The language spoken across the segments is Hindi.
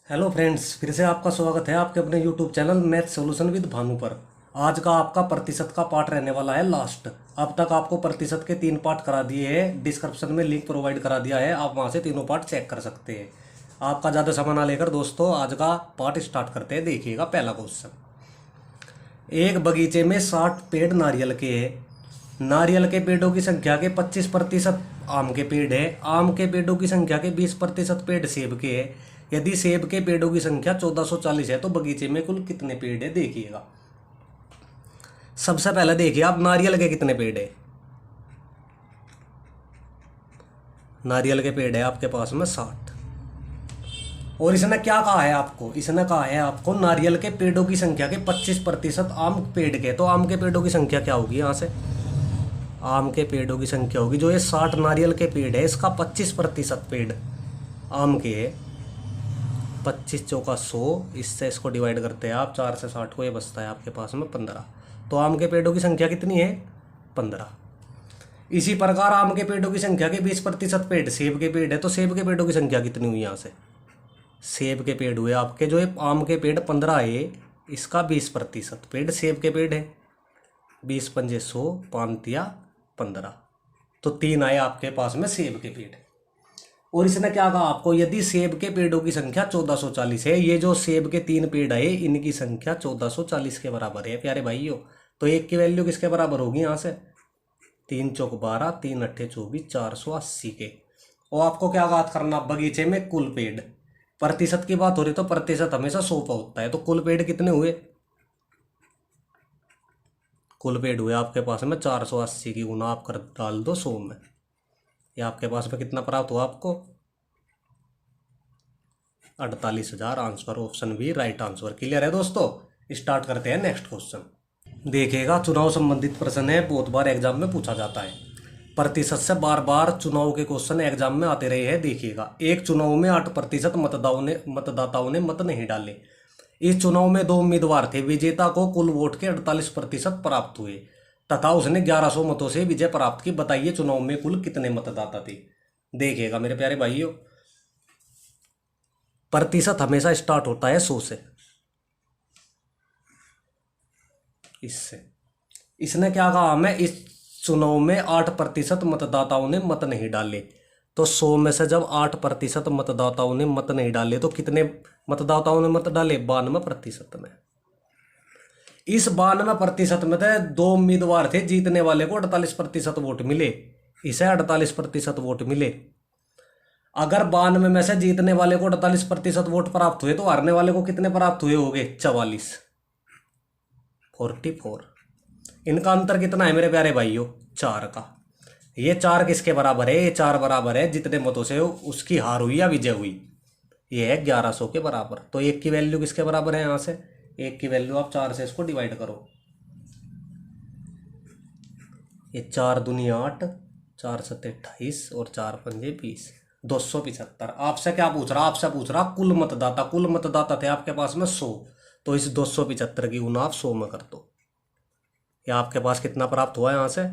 हेलो फ्रेंड्स, फिर से आपका स्वागत है आपके अपने YouTube channel math solution with Bhanu पर। आज का आपका प्रतिशत का पार्ट रहने वाला है लास्ट। अब तक आपको प्रतिशत के 3 पार्ट करा दिए हैं, डिस्क्रिप्शन में लिंक प्रोवाइड करा दिया है, आप वहां से तीनों पार्ट चेक कर सकते हैं। आपका ज़्यादा समय ना लेकर दोस्तों आज का पार्ट स्टार्ट करते हैं। देखिएगा पहला क्वेश्चन। एक बगीचे में 60 पेड़ नारियल के हैं। नारियल के पेड़ों की संख्या के 25% आम के पेड़ है। आम के पेड़ों की संख्या के 20% पेड़ सेब के हैं। यदि सेब के पेड़ों की संख्या 1440 है तो बगीचे में कुल कितने पेड़ है? देखिएगा। सबसे पहले देखिए आप, नारियल के कितने पेड़ है? नारियल के पेड़ है आपके पास में 60। और इसने क्या कहा है आपको? इसने कहा है आपको नारियल के पेड़ों की संख्या के 25% आम पेड़ के। तो आम के पेड़ों की संख्या क्या होगी? यहाँ से आम के पेड़ों की संख्या होगी, जो ये 60 नारियल के पेड़ है इसका 25% पेड़ आम के है। 25 चौका 100, इससे इसको डिवाइड करते हैं आप 4 से 60 को, ये बचता है आपके पास में 15। तो आम के पेड़ों की संख्या कितनी है? 15। इसी प्रकार आम के पेड़ों की संख्या के 20% पेड़ सेब के पेड़ है। तो सेब के पेड़ों की संख्या कितनी हुई? यहाँ से सेब के पेड़ हुए आपके, जो है आम के पेड़ 15 है, इसका 20% पेड़ सेब के पेड़ है। 20 पंजे 100, 5 तिया 15, तो 3 आए आपके पास में सेब के पेड़। और इसने क्या कहा आपको? यदि सेब के पेड़ों की संख्या 1440 है, ये जो सेब के 3 पेड़ आए इनकी संख्या 1440 के बराबर है प्यारे भाइयों। तो एक की वैल्यू किसके बराबर होगी? यहाँ से 3 चौक 12, 3 अट्ठे 24, 480 के। और आपको क्या बात करना? बगीचे में कुल पेड़, प्रतिशत की बात हो रही तो प्रतिशत हमेशा 100 पर होता है। तो कुल पेड़ कितने हुए? कुल पेड़ हुए आपके पास में 480 की गुना आप कर डाल दो 100 में, ये आपके पास में कितना प्राप्त हुआ आपको? 48,000। Answer option B right answer. Clear है दोस्तों? स्टार्ट करते हैं नेक्स्ट क्वेश्चन। देखिएगा, चुनाव संबंधित प्रश्न है, बहुत बार एग्जाम में पूछा जाता है। प्रतिशत से बार बार चुनाव के क्वेश्चन एग्जाम में आते रहे हैं। देखिएगा, एक चुनाव में 8% मतदाताओं ने मत नहीं डाले। इस चुनाव में 2 उम्मीदवार थे। विजेता को कुल वोट के 48% प्राप्त हुए तथा उसने 1100 मतों से विजय प्राप्त की। बताइए चुनाव में कुल कितने मतदाता थे? देखिएगा मेरे प्यारे भाइयों, प्रतिशत हमेशा स्टार्ट होता है 100 से। इससे इसने क्या कहा? हमें इस चुनाव में 8% मतदाताओं ने मत नहीं डाले। तो 100 में से जब 8% मतदाताओं ने मत नहीं डाले तो कितने मतदाताओं ने मत डाले? 92% में। इस 92% में थे 2 उम्मीदवार थे, जीतने वाले को 48% वोट मिले, इसे 48% वोट मिले। अगर 92 में से जीतने वाले को 48% वोट प्राप्त हुए तो हारने वाले को कितने प्राप्त हुए होंगे? 44, 44। इनका अंतर कितना है मेरे प्यारे भाइयों? 4 का। ये 4 किसके बराबर है? ये 4 बराबर है जितने मतों से उसकी हार हुई या विजय हुई, ये है 1100 के बराबर। तो एक की वैल्यू किसके बराबर है? यहाँ से एक की वैल्यू आप 4 से इसको डिवाइड करो, ये 4 दूनी 8, 4 सत्ते 28 और 4 पंजे 20, 275। आपसे क्या पूछ रहा? आपसे पूछ रहा कुल मतदाता। कुल मतदाता थे आपके पास में 100, तो इस 275 की गुना आप 100 में कर दो, ये आपके पास कितना प्राप्त हुआ? यहाँ से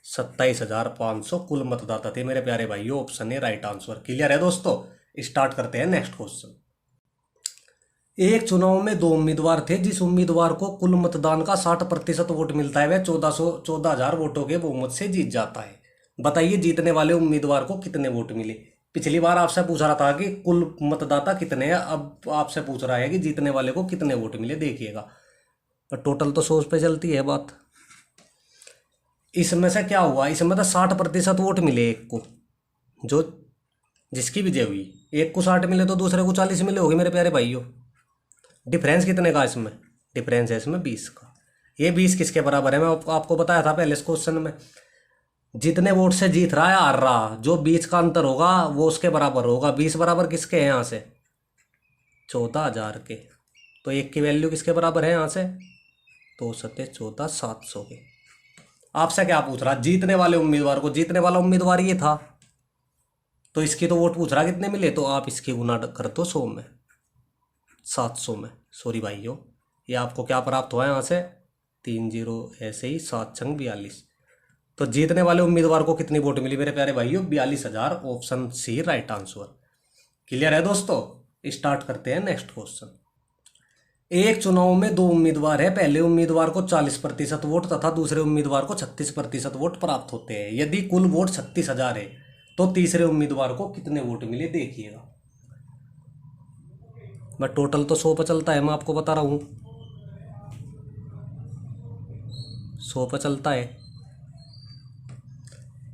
27,500 कुल मतदाता थे मेरे प्यारे भाइयों। Option A right answer. Clear है दोस्तों? स्टार्ट करते हैं नेक्स्ट क्वेश्चन। एक चुनाव में 2 उम्मीदवार थे। जिस उम्मीदवार को कुल मतदान का 60% वोट मिलता है वह 14,000 वोटों के बहुमत से जीत जाता है। बताइए जीतने वाले उम्मीदवार को कितने वोट मिले? पिछली बार आपसे पूछ रहा था कि कुल मतदाता कितने हैं, अब आपसे पूछ रहा है कि जीतने वाले को कितने वोट मिले। देखिएगा, टोटल तो 100 पे चलती है बात। इसमें से क्या हुआ? इसमें तो 60% वोट मिले एक को, जो जिसकी विजय हुई। एक को 60 मिले तो दूसरे को 40 मिले होंगे मेरे प्यारे भाइयों। डिफरेंस कितने का इसमें? डिफरेंस है इसमें 20 का। ये 20 किसके बराबर है? मैं आपको बताया था पहले इस क्वेश्चन में, जितने वोट से जीत रहा है हार रहा, जो 20 का अंतर होगा वो उसके बराबर होगा। 20 बराबर किसके हैं? यहाँ से 14,000 के। तो एक की वैल्यू किसके बराबर है? यहाँ से 2 सत्ते 14, 700 के। आपसे क्या पूछ रहा? जीतने वाले उम्मीदवार को। जीतने वाला उम्मीदवार ये था, तो इसकी तो वोट पूछ रहा कितने मिले, तो आप इसकी गुना कर दो 100 में, 700 में। सॉरी भाइयों, ये आपको क्या प्राप्त हुआ है? यहाँ से 3 जीरो ऐसे ही 7 छंग 42। तो जीतने वाले उम्मीदवार को कितनी वोट मिली मेरे प्यारे भाइयों? 42,000। Option C right answer. Clear है दोस्तों? स्टार्ट करते हैं नेक्स्ट क्वेश्चन। एक चुनाव में दो उम्मीदवार है, पहले उम्मीदवार को 40% वोट तथा दूसरे उम्मीदवार को 36% वोट प्राप्त होते हैं। यदि कुल वोट 36,000 है तो तीसरे उम्मीदवार को कितने वोट मिले देखिएगा। बट टोटल तो 100 पर चलता है, मैं आपको बता रहा हूं 100 पर चलता है।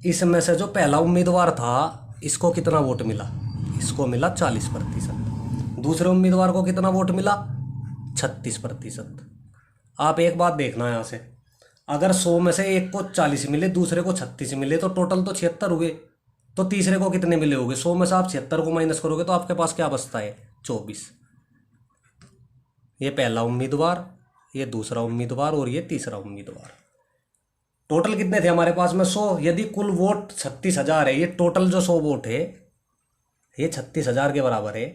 इसमें से जो पहला उम्मीदवार था इसको कितना वोट मिला? इसको मिला 40%। दूसरे उम्मीदवार को कितना वोट मिला? 36%। आप एक बात देखना यहाँ से, अगर 100 में से एक को 40 मिले, दूसरे को 36 मिले, तो टोटल तो 76 हुए। तो तीसरे को कितने मिले होंगे? 100 में से आप 76 को माइनस करोगे तो आपके पास क्या बचता है? 24। ये पहला उम्मीदवार, ये दूसरा उम्मीदवार और ये तीसरा उम्मीदवार। टोटल कितने थे हमारे पास में? 100। यदि कुल वोट 36,000 है, ये टोटल जो 100 वोट है ये 36,000 के बराबर है,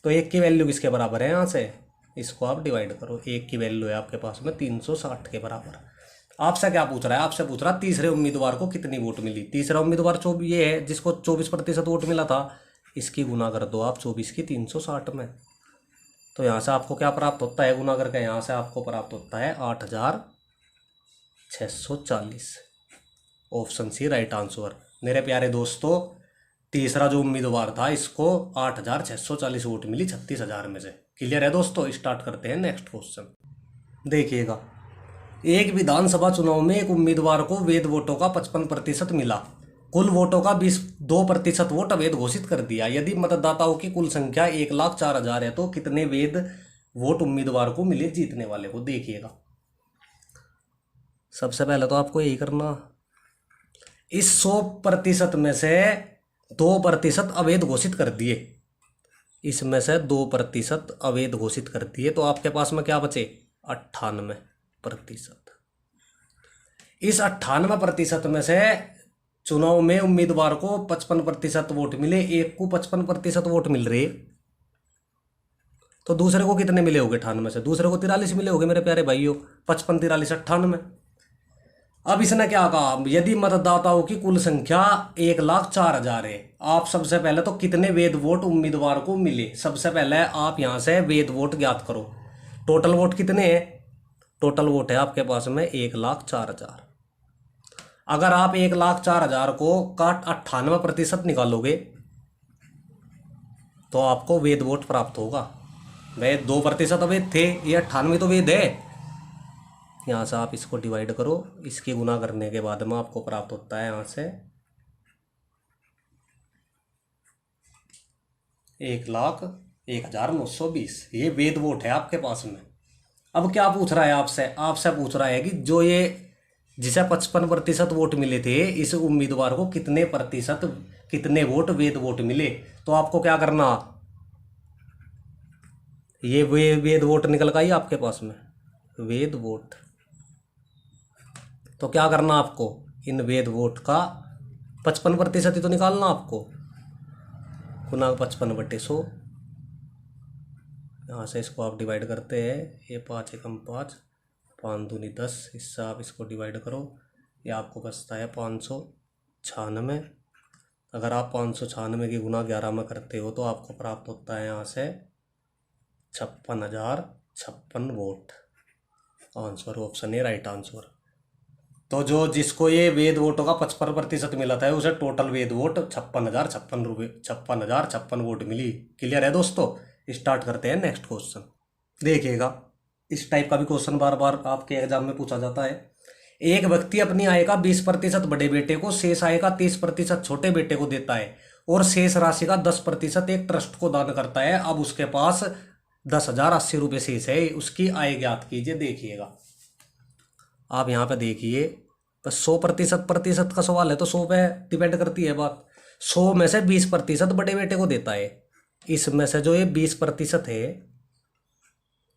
तो एक की वैल्यू किसके बराबर है? यहाँ से इसको आप डिवाइड करो। एक की वैल्यू है आपके पास में 360 के बराबर। आपसे क्या पूछ रहा है? आपसे पूछ रहा है तीसरे उम्मीदवार को कितनी वोट मिली। तीसरा उम्मीदवार ये है जिसको 24% वोट मिला था, इसकी गुना कर दो आप 24 की 360 में। तो यहाँ से आपको क्या प्राप्त होता है? गुना करके यहाँ से आपको प्राप्त होता है 8,640। Option C right answer. मेरे प्यारे दोस्तों, तीसरा जो उम्मीदवार था इसको 8,640 वोट मिली 36,000 में से। क्लियर है दोस्तों? स्टार्ट करते हैं नेक्स्ट क्वेश्चन। देखिएगा, एक विधानसभा चुनाव में एक उम्मीदवार को वैध वोटों का 55% मिला, कुल वोटों का 2% वोट अवैध घोषित कर दिया। यदि मतदाताओं की कुल संख्या 1,04,000 है तो कितने वैध वोट उम्मीदवार को मिले जीतने वाले को? देखिएगा, सबसे पहले तो आपको यही करना, इस 100% में से 2% अवैध घोषित कर दिए, इसमें से 2% अवैध घोषित कर दिए, तो आपके पास में क्या बचे? 98%। इस 98% में से चुनाव में उम्मीदवार को 55% वोट मिले, एक को 55% वोट मिल रहे, तो दूसरे को कितने मिले होंगे? 98 से दूसरे को 43 मिले होंगे मेरे प्यारे भाइयों। 55 43 98। अब इसने क्या कहा? यदि मतदाताओं की कुल संख्या 1,04,000 है, आप सबसे पहले तो कितने वैध वोट उम्मीदवार को मिले, सबसे पहले आप यहां से वैध वोट ज्ञात करो। टोटल वोट कितने हैं? टोटल वोट है आपके पास में 1,04,000। अगर आप 1,04,000 को काट 98% निकालोगे तो आपको वैध वोट प्राप्त होगा। वह 2% अवैध थे, ये 98 तो वैध है। यहाँ से आप इसको डिवाइड करो, इसकी गुना करने के बाद में आपको प्राप्त होता है यहाँ से 1,01,920। ये वैध वोट है आपके पास में। अब क्या पूछ रहा है आपसे? आपसे पूछ रहा है कि जो ये जिसे 55% वोट मिले थे, इस उम्मीदवार को कितने वोट वैध वोट मिले। तो आपको क्या करना, ये वैध वोट निकल गई आपके पास में, वैध वोट। तो क्या करना आपको, इन वैध वोट का 55% ही तो निकालना आपको, गुना 55/100। यहाँ से इसको आप डिवाइड करते हैं, ये 5 एकम 5, 5 दूनी 10, इससे आप इसको डिवाइड करो, ये आपको बचता है 596। अगर आप 596 की गुना 11 में करते हो तो आपको प्राप्त होता है यहाँ से 56,056 vote. Answer option A right answer. तो जो जिसको ये वैध वोटों का 55% मिला था उसे टोटल वैध वोट 56,056 वोट मिली। क्लियर है दोस्तों? स्टार्ट करते हैं नेक्स्ट क्वेश्चन। देखिएगा, इस टाइप का भी क्वेश्चन बार बार आपके एग्जाम में पूछा जाता है। एक व्यक्ति अपनी आय का 20% बड़े बेटे को, शेष आय का 30% छोटे बेटे को देता है और शेष राशि का 10% एक ट्रस्ट को दान करता है। अब उसके पास 10,080 रुपये शेष है, उसकी आय ज्ञात कीजिए। देखिएगा, आप यहाँ पे देखिए, बस 100% का सवाल है तो 100 पे डिपेंड करती है बात। 100 में से 20% बड़े बेटे को देता है, इसमें से जो ये 20% है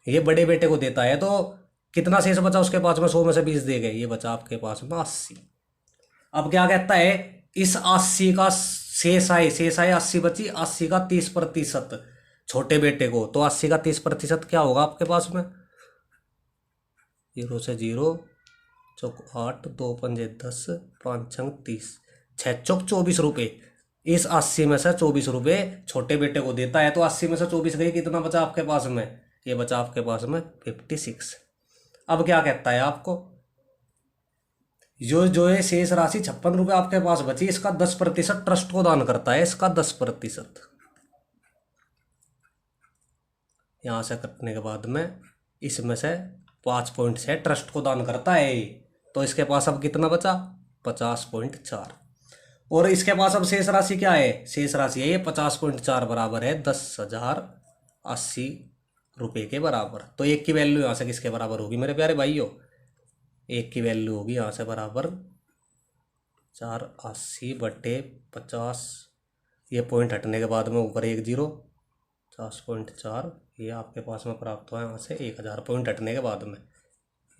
ये बड़े बेटे को देता है, तो कितना शेष बचा उसके पास में? 100 में से 20 दे गए, ये बचा आपके पास में 80। अब क्या कहता है, इस 80 का शेष आए 80 बची, 80 का 30% छोटे बेटे को, तो 80 का 30% क्या होगा आपके पास में? 0 से 0, चौक 8, 2 पंजे 10, 5 छंग 30, 6 चौक 24 रुपये। इस 80 में से 24 रुपये छोटे बेटे को देता है, तो 80 में से 24 गई, कितना बचा आपके पास में? ये बचा आपके पास में 56। अब क्या कहता है आपको, जो है शेष राशि 56 रुपये आपके पास बची, इसका 10% ट्रस्ट को दान करता है, इसका 10%। यहां से कटने के बाद में इसमें से 5 पॉइंट से ट्रस्ट को दान करता है, तो इसके पास अब कितना बचा? 50.4। और इसके पास अब शेष राशि क्या है? शेष राशि है ये 50.4 बराबर है 10,080 रुपये के बराबर। तो एक की वैल्यू यहाँ से किसके बराबर होगी मेरे प्यारे भाइयों? एक की वैल्यू होगी यहाँ से बराबर 480/50। ये पॉइंट हटने के बाद में ऊपर 1 0, 50.4 ये आपके पास में प्राप्त हुआ यहाँ से 1000 पॉइंट हटने के बाद में।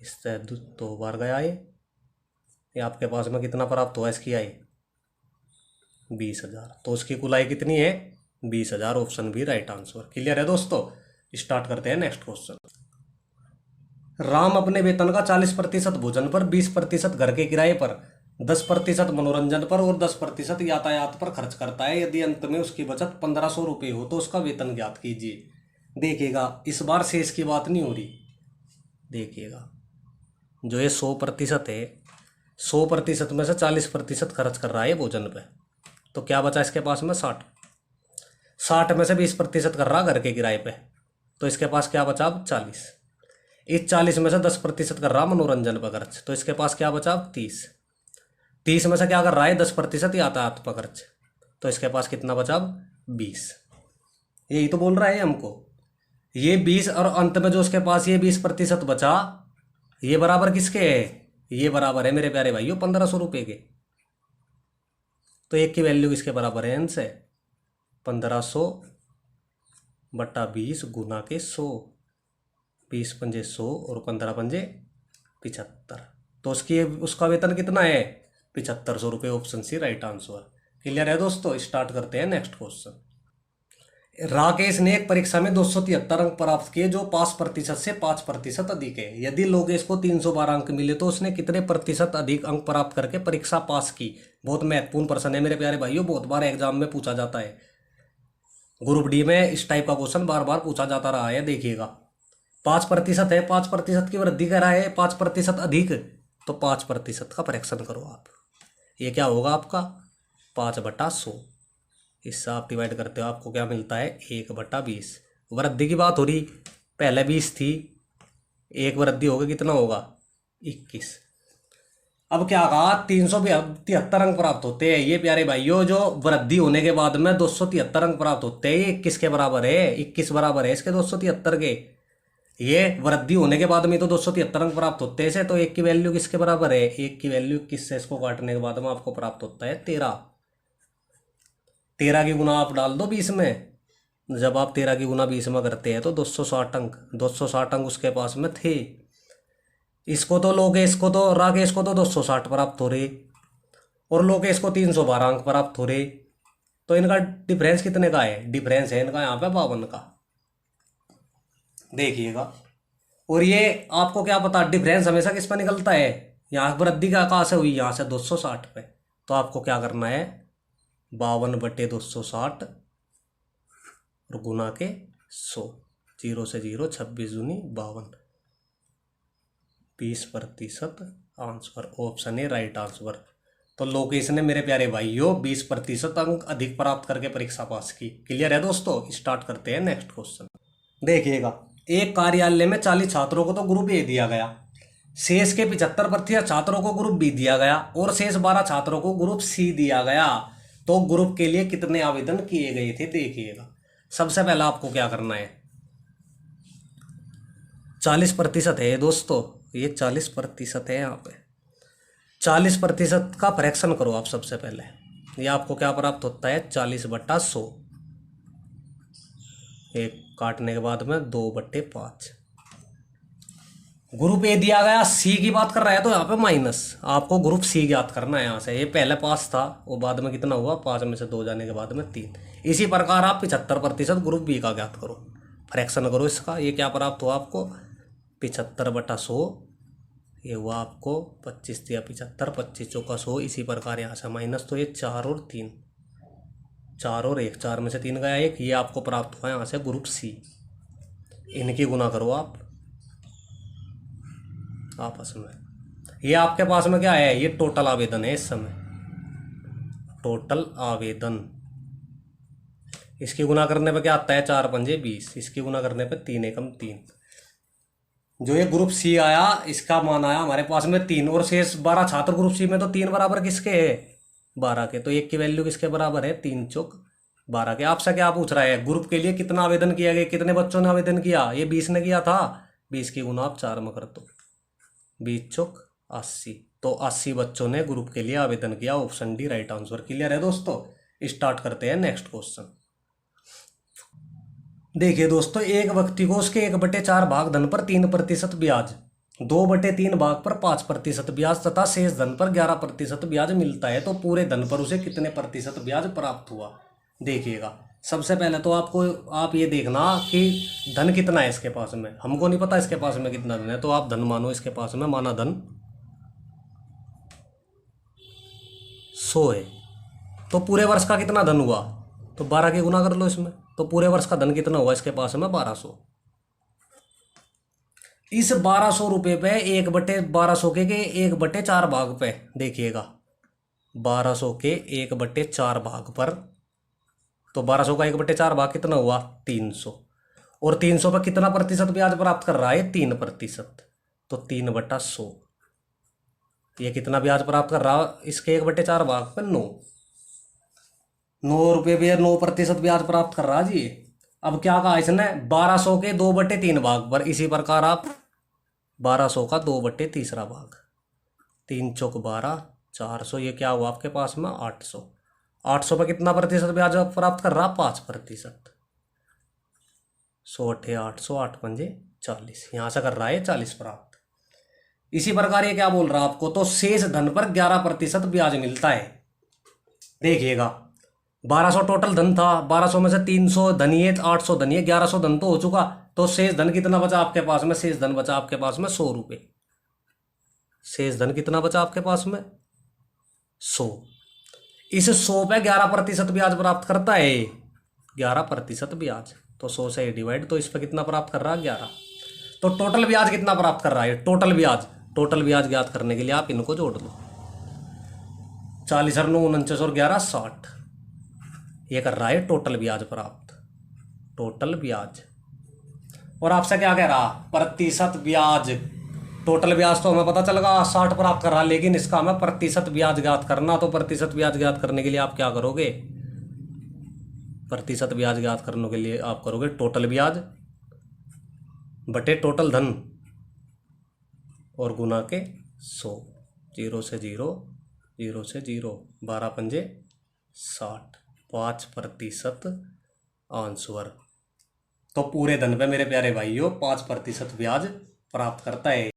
इससे 2 बार गया ये आपके पास में कितना प्राप्त हुआ इसकी आई? 20,000। तो उसकी कुल आय कितनी है? 20,000। Option B right answer. Clear है दोस्तों? स्टार्ट करते हैं नेक्स्ट क्वेश्चन। राम अपने वेतन का 40% भोजन पर, 20% घर के किराए पर, 10% मनोरंजन पर और 10% यातायात पर खर्च करता है। यदि अंत में उसकी बचत 1500 रुपये हो तो उसका वेतन ज्ञात कीजिए। देखिएगा इस बार शेष की बात नहीं हो रही। देखिएगा जो ये 100% है, 100% में से 40% खर्च कर रहा है भोजन पे, तो क्या बचा इसके पास में? 60 में से 20% कर रहा घर के किराए पे, तो इसके पास क्या बचा अब? 40। इस 40 में से 10% कर रहा मनोरंजन पर खर्च, तो इसके पास क्या बचा अब? 30। 30 में से क्या कर रहा है? 10% यातायात पर खर्च, तो इसके पास कितना बचा अब? 20। यही तो बोल रहा है हमको, ये 20 और अंत में जो उसके पास ये 20% बचा, ये बराबर किसके है? ये बराबर है मेरे प्यारे भाइयों 1500 रुपये के। तो एक की वैल्यू किसके बराबर है? इनसे 1500/20 गुना के 100, 20 पंजे 100 और 15 पंजे 75। तो उसका वेतन कितना है? 7500 रुपये। Option C right answer. Clear है दोस्तों? स्टार्ट करते हैं नेक्स्ट क्वेश्चन। राकेश ने एक परीक्षा में 273 अंक प्राप्त किए जो पास प्रतिशत से 5% अधिक है। यदि लोकेश को 312 अंक मिले तो उसने कितने प्रतिशत अधिक अंक प्राप्त करके परीक्षा पास की? बहुत महत्वपूर्ण प्रश्न है मेरे प्यारे भाइयों, बहुत बार एग्जाम में पूछा जाता है। ग्रुप डी में इस टाइप का क्वेश्चन बार बार पूछा जाता रहा है। देखिएगा 5% है, 5% की वृद्धि कर रहा है, 5% अधिक, तो 5% का फ्रैक्शन करो आप। ये क्या होगा आपका? 5/100। इससे आप डिवाइड करते हो, आपको क्या मिलता है? 1/20। वृद्धि की बात हो रही, पहले 20 थी, एक वृद्धि होगी, कितना होगा? 21। अब क्या कहा? 373 अंक प्राप्त होते हैं। ये प्यारे भाइयों जो वृद्धि होने के बाद में 273 अंक प्राप्त होते हैं, ये 21 के बराबर है। 21 बराबर है इसके 273 के। ये वृद्धि होने के बाद में तो 273 अंक प्राप्त होते हैं इसे, तो एक की वैल्यू किसके बराबर है? एक की वैल्यू 21 से इसको काटने के बाद में आपको प्राप्त होता है 13। 13 की गुना आप डाल दो 20 में। जब आप 13 की गुना 20 में करते हैं तो 260 अंक, 260 अंक उसके पास में थे। इसको तो लोकेश को तो राकेश को तो 260 प्राप्त हो रहे और लोकेश को 312 अंक प्राप्त हो रहे, तो इनका डिफरेंस कितने का है? डिफरेंस है इनका यहाँ पे 52 का। देखिएगा, और ये आपको क्या पता डिफरेंस हमेशा किस पर निकलता है? यहाँ वृद्धि का कहाँ से हुई? यहाँ से 260 पे। तो आपको क्या करना है? 52/260 और गुना के 100, 0 से 0, 26 दूनी 52, 20% आंसर। ऑप्शन है राइट आंसर। तो लोकेश ने मेरे प्यारे भाइयों 20% अंक अधिक प्राप्त करके परीक्षा पास की। क्लियर है दोस्तों? स्टार्ट करते हैं नेक्स्ट क्वेश्चन। देखिएगा एक कार्यालय में 40 छात्रों को तो ग्रुप ए दिया गया, शेष के 75% छात्रों को ग्रुप बी दिया गया और शेष 12 छात्रों को ग्रुप सी दिया गया। तो ग्रुप के लिए कितने आवेदन किए गए थे? देखिएगा सबसे पहला आपको क्या करना है, 40% है दोस्तों, ये 40% है। यहाँ पे 40% का फ्रैक्शन करो आप सबसे पहले। ये आपको क्या प्राप्त होता है? 40/100। एक काटने के बाद में 2/5। ग्रुप ए दिया गया, सी की बात कर रहा है तो यहाँ पे माइनस, आपको ग्रुप सी ज्ञात करना है। यहाँ से ये पहले 5 था, वो बाद में कितना हुआ? 5 में से 2 जाने के बाद में 3। इसी प्रकार आप 75% ग्रुप बी का ज्ञात करो, फ्रैक्शन करो इसका। ये क्या प्राप्त हुआ आपको? 75/100। ये हुआ आपको 25 या 75, 25 चौका 100। इसी प्रकार यहाँ से माइनस, तो ये 4 और 3, 4 और 1, 4 में से 3 गया 1, ये आपको प्राप्त हुआ यहाँ से ग्रुप सी। इनकी गुना करो आप आपस में। ये आपके पास में क्या है, ये टोटल आवेदन है इस समय, टोटल आवेदन। इसकी गुना करने पे क्या आता है, 4 पंजे 20, इसकी गुना करने पे 3 एकम 3। जो ये ग्रुप सी आया इसका मान आया हमारे पास में 3, और शेष 12 छात्र ग्रुप सी में, तो 3 बराबर किसके है, 12 के। तो 1 की वैल्यू किसके बराबर है, 3 चौक 12 के। आपसे क्या पूछ रहा है, ग्रुप के लिए कितना आवेदन किया गया, कितने बच्चों ने आवेदन किया, ये 20 ने किया था, 20 की गुना आप 4 में कर दो, 20 चौक 80। तो 80 बच्चों ने ग्रुप के लिए आवेदन किया। Option D right answer. Clear है दोस्तों। स्टार्ट करते हैं नेक्स्ट क्वेश्चन। देखिए दोस्तों, एक व्यक्ति को उसके 1/4 भाग धन पर 3% ब्याज, 2/3 भाग पर 5% ब्याज तथा शेष धन पर 11% ब्याज मिलता है, तो पूरे धन पर उसे कितने प्रतिशत ब्याज प्राप्त हुआ। देखिएगा, सबसे पहले तो आप ये देखना कि धन कितना है इसके पास में। हमको नहीं पता इसके पास में कितना धन है, तो आप धन मानो इसके पास में, माना धन 100 है। तो पूरे वर्ष का कितना धन हुआ, तो 12 की गुना कर लो इसमें, तो पूरे वर्ष का धन कितना हुआ इसके पास में, 1200। इस 1200 रुपये पे 1/1200 के 1/4 भाग पे देखिएगा, 1200 के 1/4 भाग पर, तो 1200 का 1/4 भाग कितना हुआ, 300। और 300 पर कितना प्रतिशत ब्याज प्राप्त कर रहा है, 3%। तो 3/100, ये कितना ब्याज प्राप्त कर रहा है इसके 1/4 भाग पर, 9 रुपये भी 9% ब्याज प्राप्त कर रहा है जी। अब क्या कहा इसने, 1200 के 2/3 भाग पर, इसी प्रकार आप 1200 का 2/3 भाग, 3 चौक 12, 400, ये क्या हुआ आपके पास में 800। 800 पर कितना प्रतिशत ब्याज प्राप्त कर रहा, 5%। 100 8 800, 8 पंजे 40, यहाँ से कर रहा है 40 प्राप्त। इसी प्रकार ये क्या बोल रहा है आपको, तो शेष धन पर 11% ब्याज मिलता है। देखिएगा, 1200 टोटल धन था, 1200 में से 300 धनिये, 800 धनिये, 1100 धन तो हो चुका, तो शेष धन कितना बचा आपके पास में, शेष धन बचा आपके पास में 100 रुपये। शेष धन कितना बचा आपके पास में, 100। इस 100 पे 11% ब्याज प्राप्त करता है, 11% ब्याज, तो 100 से डिवाइड, तो इस पर कितना प्राप्त कर रहा है, 11। तो टोटल ब्याज कितना प्राप्त कर रहा है, टोटल ब्याज ज्ञात करने के लिए आप इनको जोड़ दो, 40 और 9 49 और 11 60, ये कर रहा है टोटल ब्याज प्राप्त, टोटल ब्याज। और आपसे क्या कह रहा, प्रतिशत ब्याज। टोटल ब्याज तो हमें पता चलेगा 60 प्राप्त कर रहा, लेकिन इसका हमें प्रतिशत ब्याज ज्ञात करना, तो प्रतिशत ब्याज ज्ञात करने के लिए आप क्या करोगे, प्रतिशत ब्याज ज्ञात करने के लिए आप करोगे टोटल ब्याज बटे टोटल धन और गुना के 100, 0 से 0, 0 से 0, 12 पंजे 60, 5% आंसर। तो पूरे धन पे मेरे प्यारे भाइयों 5% ब्याज प्राप्त करता है।